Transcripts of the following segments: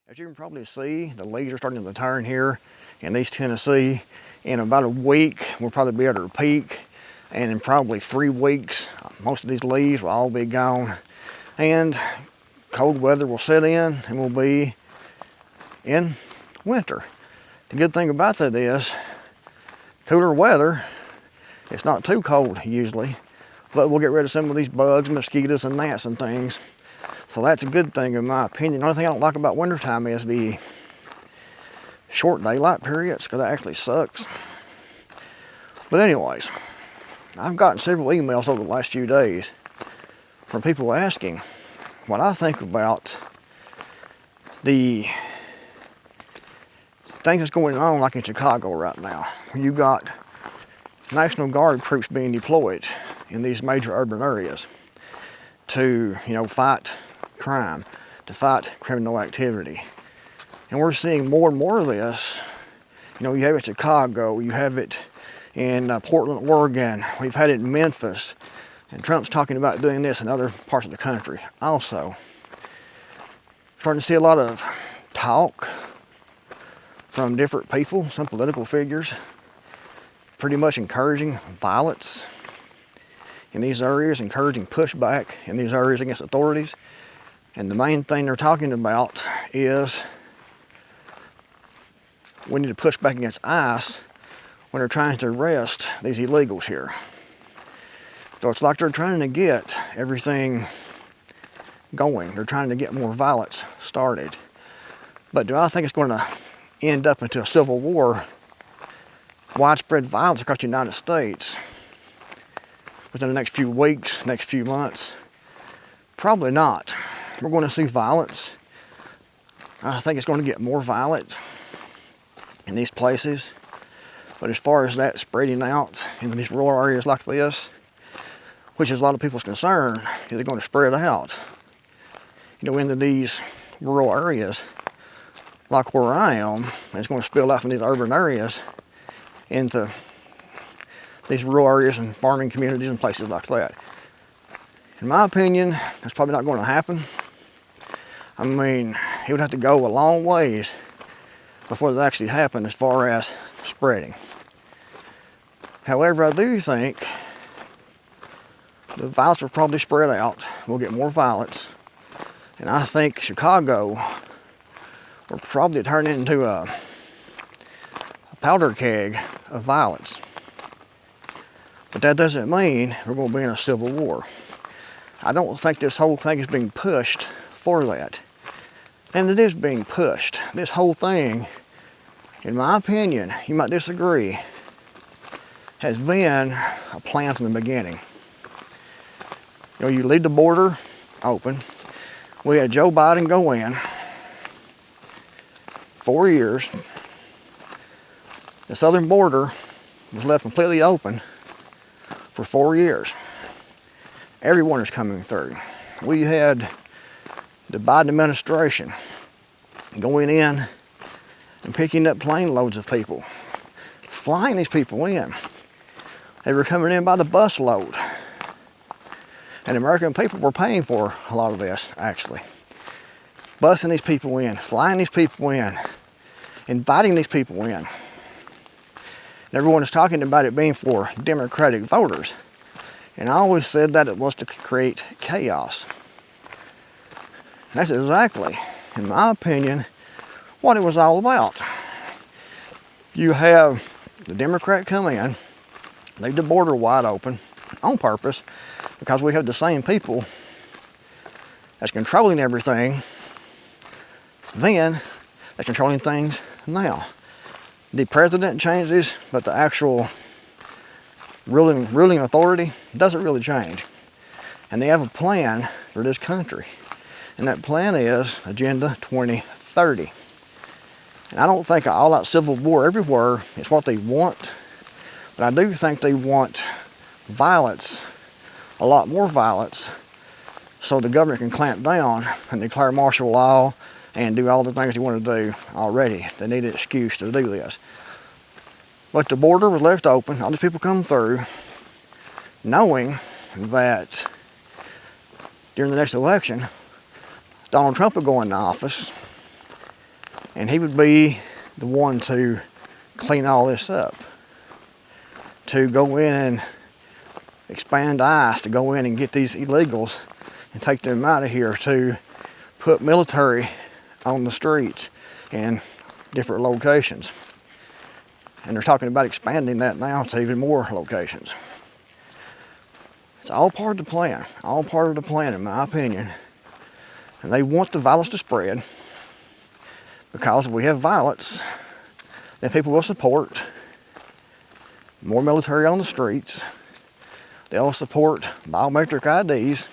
As you can probably see, the leaves are starting to turn here in East Tennessee. In about a week, we'll probably be at our peak. And in probably 3 weeks, most of these leaves will all be gone. And cold weather will set in and we'll be in winter. The good thing about that is, cooler weather, it's not too cold usually, but we'll get rid of some of these bugs, mosquitoes, and gnats and things. So that's a good thing in my opinion. The only thing I don't like about wintertime is the short daylight periods, because that actually sucks. But anyways, I've gotten several emails over the last few days from people asking what I think about the things that's going on like in Chicago right now. You got National Guard troops being deployed in these major urban areas to, fight crime, to fight criminal activity. And we're seeing more and more of this. You have it in Chicago, you have it in Portland, Oregon, we've had it in Memphis, and Trump's talking about doing this in other parts of the country also. Starting to see a lot of talk from different people, some political figures, pretty much encouraging violence in these areas, encouraging pushback in these areas against authorities. And the main thing they're talking about is we need to push back against ICE when they're trying to arrest these illegals here. So it's like they're trying to get everything going. They're trying to get more violence started. But do I think it's going to end up into a civil war, widespread violence across the United States within the next few weeks, next few months? Probably not. We're going to see violence. I think it's going to get more violent in these places. But as far as that spreading out into these rural areas like this, which is a lot of people's concern, is it going to spread out, into these rural areas like where I am, and it's going to spill out from these urban areas into these rural areas and farming communities and places like that. In my opinion, that's probably not going to happen. I mean, it would have to go a long ways before it actually happened as far as spreading. However, I do think the violence will probably spread out. We'll get more violence. And I think Chicago will probably turn into a powder keg of violence. But that doesn't mean we're going to be in a civil war. I don't think this whole thing is being pushed for that. And it is being pushed. This whole thing, in my opinion, you might disagree, has been a plan from the beginning. You leave the border open. We had Joe Biden go in 4 years. The southern border was left completely open for 4 years. Everyone is coming through. We had the Biden administration going in and picking up plane loads of people, flying these people in. They were coming in by the bus load. And American people were paying for a lot of this, actually. Busing these people in, flying these people in, inviting these people in. And everyone is talking about it being for Democratic voters. And I always said that it was to create chaos. And that's exactly, in my opinion, what it was all about. You have the Democrat come in, leave the border wide open on purpose, because we have the same people that's controlling everything then that's controlling things now. The president changes, but the actual ruling authority doesn't really change. And they have a plan for this country. And that plan is Agenda 2030. And I don't think an all-out civil war everywhere is what they want, but I do think they want violence, a lot more violence, so the government can clamp down and declare martial law and do all the things they want to do already. They need an excuse to do this. But the border was left open, all these people come through, knowing that during the next election, Donald Trump will go into office, And he would be the one to clean all this up, to go in and expand ICE, to go in and get these illegals and take them out of here, to put military on the streets in different locations. And they're talking about expanding that now to even more locations. It's all part of the plan, all part of the plan in my opinion. And they want the violence to spread, because if we have violence, then people will support more military on the streets. They'll support biometric IDs,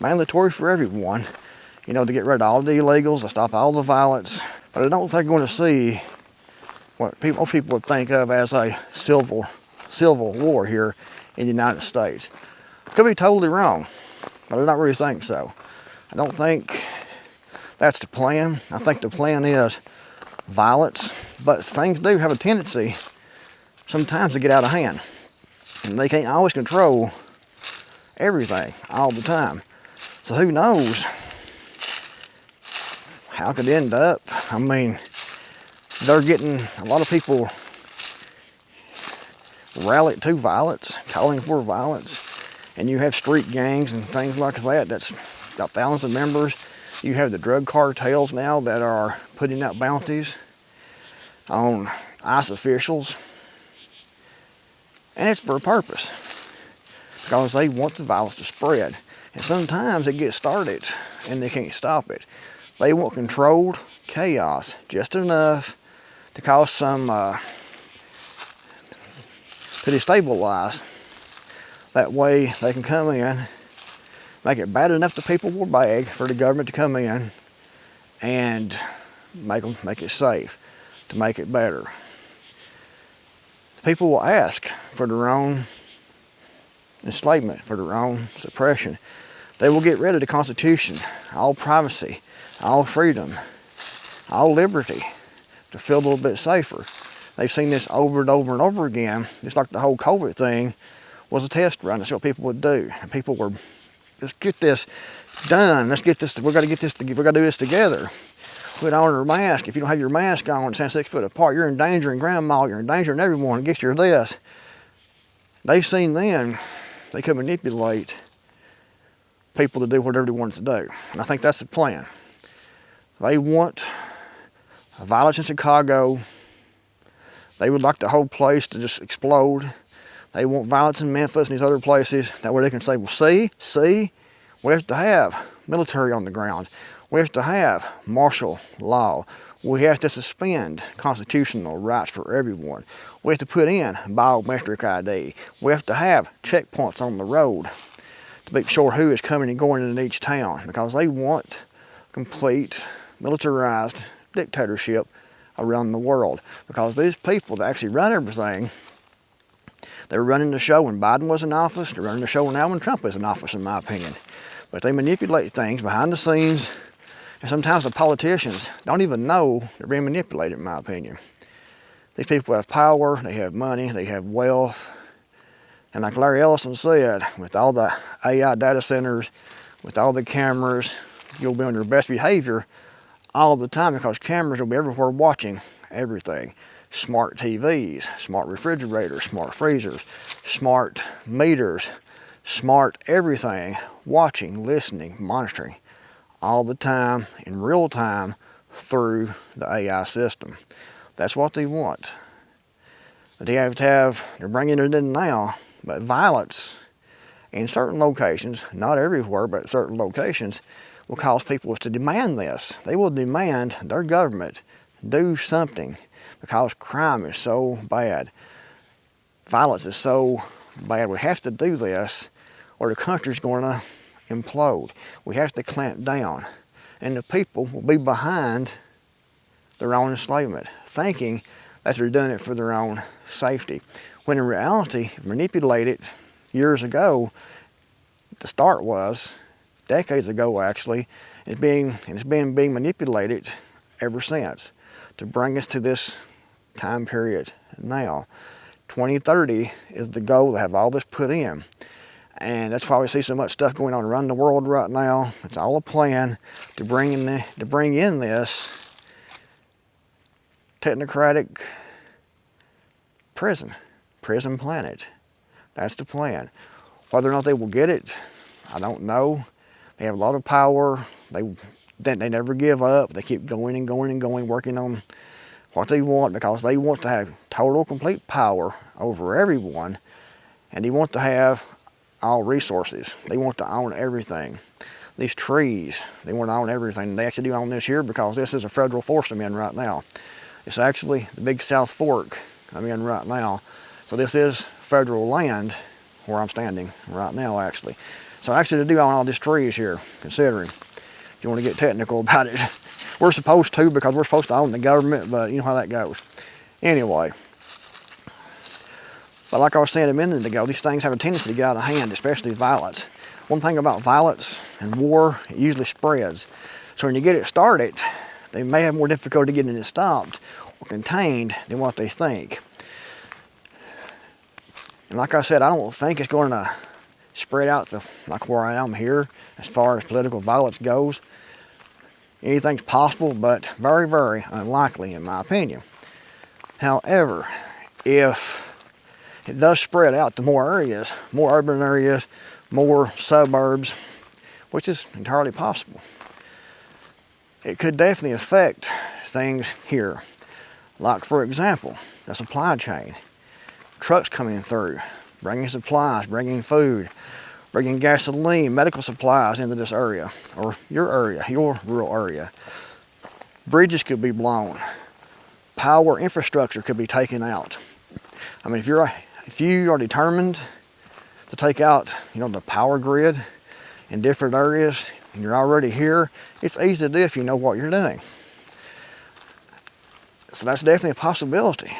mandatory for everyone, you know, to get rid of all the illegals, to stop all the violence. But I don't think they're going to see what most people would think of as a civil war here in the United States. Could be totally wrong, but I don't really think so. I don't think that's the plan. I think the plan is violence, but things do have a tendency sometimes to get out of hand. And they can't always control everything all the time. So who knows how it could end up. I mean, they're getting a lot of people rallied to violence, calling for violence. And you have street gangs and things like that that's got thousands of members. You have the drug cartels now that are putting out bounties on ICE officials. And it's for a purpose, because they want the violence to spread. And sometimes it gets started and they can't stop it. They want controlled chaos, just enough to cause some, to destabilize. That way they can come in, make it bad enough that people will beg for the government to come in and make it safe, to make it better. People will ask for their own enslavement, for their own suppression. They will get rid of the Constitution, all privacy, all freedom, all liberty, to feel a little bit safer. They've seen this over and over and over again, just like the whole COVID thing was a test run. That's what people would do. And people were, let's get this done. Let's get this, we got to do this together. Put on your mask. If you don't have your mask on, stand 6 foot apart, you're endangering grandma, you're endangering everyone, get your this. They've seen then, they could manipulate people to do whatever they want to do. And I think that's the plan. They want violence in Chicago. They would like the whole place to just explode. They want violence in Memphis and these other places. That way they can say, well, see, we have to have military on the ground. We have to have martial law. We have to suspend constitutional rights for everyone. We have to put in biometric ID. We have to have checkpoints on the road to make sure who is coming and going in each town, because they want complete militarized dictatorship around the world. Because these people that actually run everything, they were running the show when Biden was in office. They're running the show now when Trump is in office, in my opinion. But they manipulate things behind the scenes. And sometimes the politicians don't even know they're being manipulated, in my opinion. These people have power, they have money, they have wealth. And like Larry Ellison said, with all the AI data centers, with all the cameras, you'll be on your best behavior all the time, because cameras will be everywhere watching everything. Smart TVs, smart refrigerators, smart freezers, smart meters, smart everything, watching, listening, monitoring all the time, in real time, through the AI system. That's what they want. But they have to have, they're bringing it in now, but violence in certain locations, not everywhere, but certain locations, will cause people to demand this. They will demand their government do something, because crime is so bad. Violence is so bad. We have to do this, or the country's going to implode. We have to clamp down. And the people will be behind their own enslavement, thinking that they're doing it for their own safety. When in reality, manipulated years ago, the start was, decades ago actually, it's been being manipulated ever since to bring us to this time period now. 2030 is the goal, to have all this put in. And that's why we see so much stuff going on around the world right now. It's all a plan to bring in this technocratic prison planet. That's the plan. Whether or not they will get it, I don't know. They have a lot of power. They never give up. They keep going and going and going, working on what they want, because they want to have total, complete power over everyone, and they want to have all resources. They want to own everything. These trees, they want to own everything. They actually do own this here because this is a federal forest I'm in right now. It's actually the Big South Fork I'm in right now. So this is federal land where I'm standing right now, actually. So actually they do own all these trees here, considering, if you want to get technical about it. We're supposed to, because we're supposed to own the government, but you know how that goes. Anyway, but like I was saying a minute ago, these things have a tendency to get out of hand, especially violence. One thing about violence and war, it usually spreads. So when you get it started, they may have more difficulty getting it stopped or contained than what they think. And like I said, I don't think it's going to spread out to like where I am here as far as political violence goes. Anything's possible, but very, very unlikely in my opinion. However, if it does spread out to more areas, more urban areas, more suburbs, which is entirely possible, it could definitely affect things here. Like, for example, the supply chain. Trucks coming through, bringing supplies, bringing food, bringing gasoline, medical supplies into this area, or your rural area. Bridges could be blown. Power infrastructure could be taken out. I mean, if you are determined to take out, the power grid in different areas, and you're already here, it's easy to do if you know what you're doing. So that's definitely a possibility.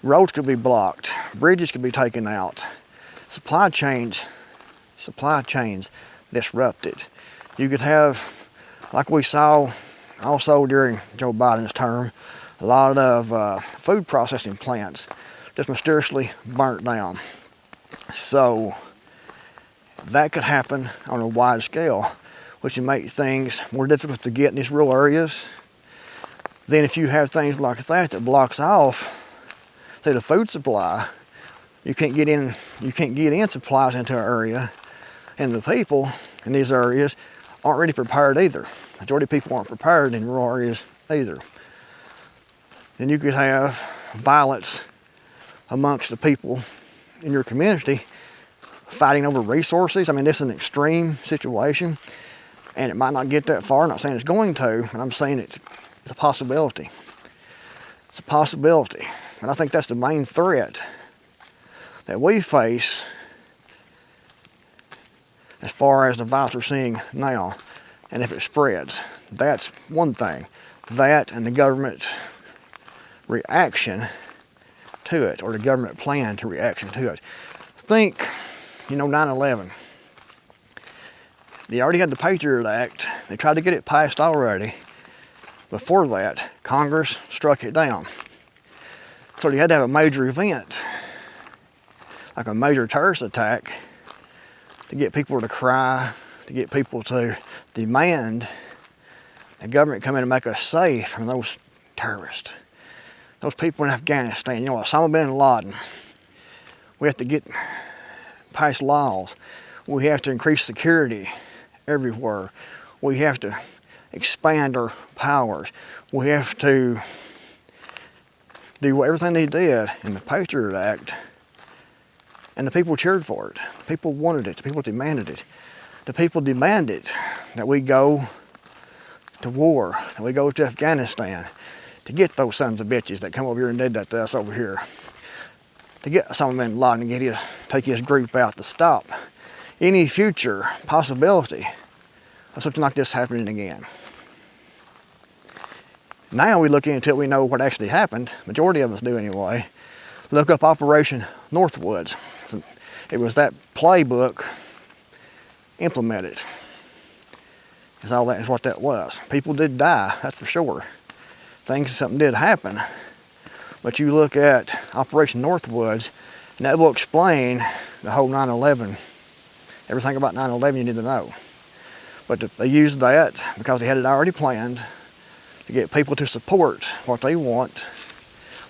Roads could be blocked, bridges could be taken out, supply chains disrupted. You could have, like we saw also during Joe Biden's term, a lot of food processing plants just mysteriously burnt down. So that could happen on a wide scale, which would make things more difficult to get in these rural areas. Then if you have things like that blocks off, say, the food supply, you can't get in supplies into an area, and the people in these areas aren't really prepared either. Majority of people aren't prepared in rural areas either. Then you could have violence amongst the people in your community fighting over resources. I mean, this is an extreme situation, and it might not get that far. I'm not saying it's going to, and I'm saying it's a possibility. It's a possibility. And I think that's the main threat that we face as far as the violence we're seeing now. And if it spreads, that's one thing. That and the government reaction to it, or the government plan to reaction to it. Think, 9/11. They already had the Patriot Act. They tried to get it passed already. Before that, Congress struck it down. So you had to have a major event, like a major terrorist attack, to get people to cry, to get people to demand the government come in and make us safe from those terrorists. Those people in Afghanistan, Osama bin Laden. We have to pass laws. We have to increase security everywhere. We have to expand our powers. We have to do everything they did in the Patriot Act, and the people cheered for it. People wanted it. The people demanded it. The people demanded that we go to war, that we go to Afghanistan, to get those sons of bitches that come over here and did that to us over here, to get Osama bin Laden and take his group out, to stop any future possibility of something like this happening again. Now we look into it, we know what actually happened. Majority of us do anyway. Look up Operation Northwoods. It was that playbook implemented. Is what that was. People did die, that's for sure. Something did happen. But you look at Operation Northwoods, and that will explain the whole 9/11. Everything about 9/11 you need to know. But they used that because they had it already planned to get people to support what they want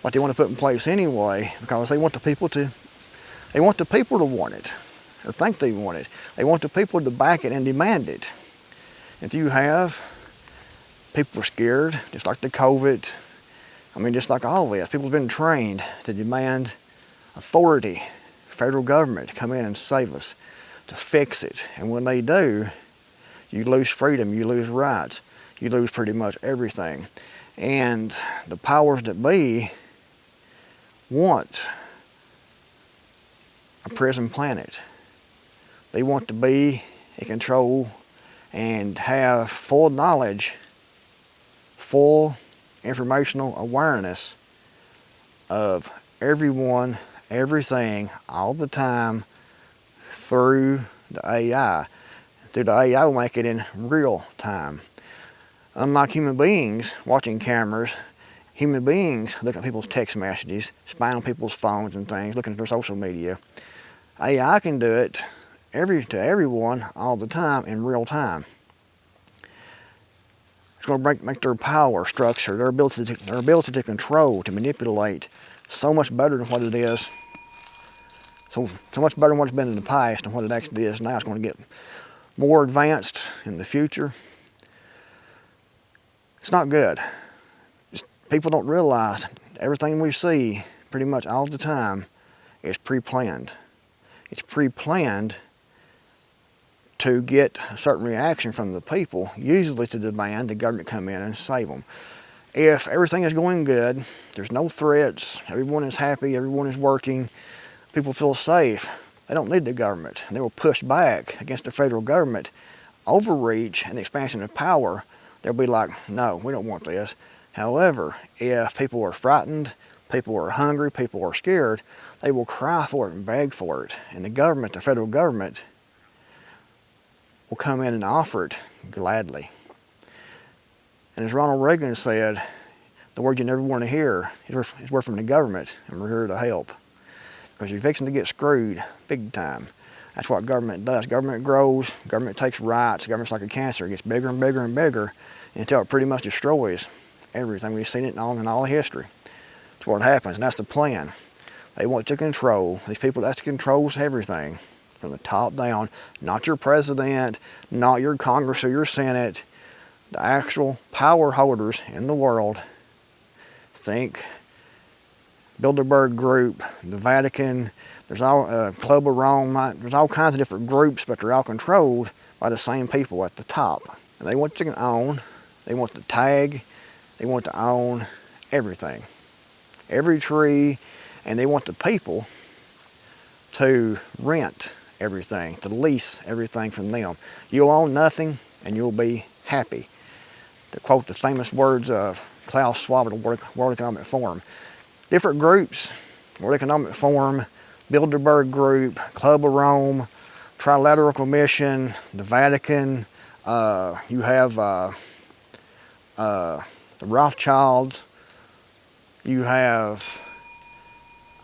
to put in place anyway, because they want the people to want it, or think they want it. They want the people to back it and demand it. If you have people are scared, just like the COVID, just like all this, people have been trained to demand authority, federal government to come in and save us, to fix it. And when they do, you lose freedom, you lose rights, you lose pretty much everything. And the powers that be want a prison planet. They want to be in control and have full knowledge, full informational awareness of everyone, everything, all the time, through the AI. Through the AI will make it in real time. Unlike human beings watching cameras, human beings looking at people's text messages, spying on people's phones and things, looking at their social media. AI can do it to everyone all the time in real time. It's going to make their power structure, their ability to control, to manipulate, so much better than what it is. So much better than what it's been in the past and what it actually is now. It's going to get more advanced in the future. It's not good. People don't realize everything we see pretty much all the time is pre-planned. It's pre-planned to get a certain reaction from the people, usually to demand the government come in and save them. If everything is going good, there's no threats, everyone is happy, everyone is working, people feel safe, they don't need the government. And they will push back against the federal government, overreach and expansion of power. They'll be like, no, we don't want this. However, if people are frightened, people are hungry, people are scared, they will cry for it and beg for it. And the government, the federal government, will come in and offer it gladly. And as Ronald Reagan said, the word you never want to hear is word from the government, and we're here to help. Because you're fixing to get screwed big time. That's what government does. Government grows, government takes rights, government's like a cancer. It gets bigger and bigger and bigger until it pretty much destroys everything. We've seen it in all history. That's what happens, and that's the plan. They want to control. These people, that's controls everything from the top down. Not your president, not your Congress or your Senate. The actual power holders in the world. Think Bilderberg Group, the Vatican, there's all Club of Rome, there's all kinds of different groups, but they're all controlled by the same people at the top. And they want to own, they want to tag, they want to own everything, every tree, and they want the people to rent everything, to lease everything from them. You'll own nothing and you'll be happy. To quote the famous words of Klaus Schwab at the World Economic Forum. Different groups, World Economic Forum, Bilderberg Group, Club of Rome, Trilateral Commission, the Vatican, you have the Rothschilds, you have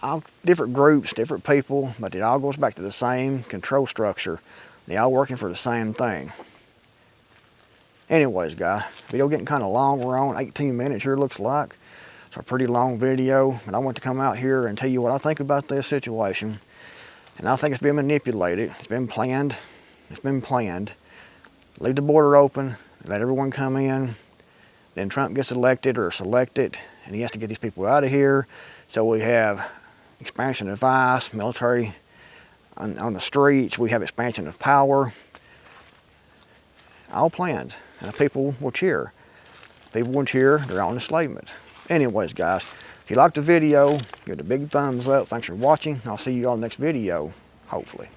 all different groups, different people, but it all goes back to the same control structure. They all working for the same thing. Anyways, guys, video getting kind of long. We're on 18 minutes here, looks like. It's a pretty long video, but I want to come out here and tell you what I think about this situation. And I think it's been manipulated. It's been planned. It's been planned. Leave the border open, let everyone come in. Then Trump gets elected or selected, and he has to get these people out of here. So we have expansion of ICE, military on the streets. We have expansion of power. All planned, and the people will cheer. People will cheer their own enslavement. Anyways, guys, if you liked the video, give it a big thumbs up. Thanks for watching. I'll see you on the next video, hopefully.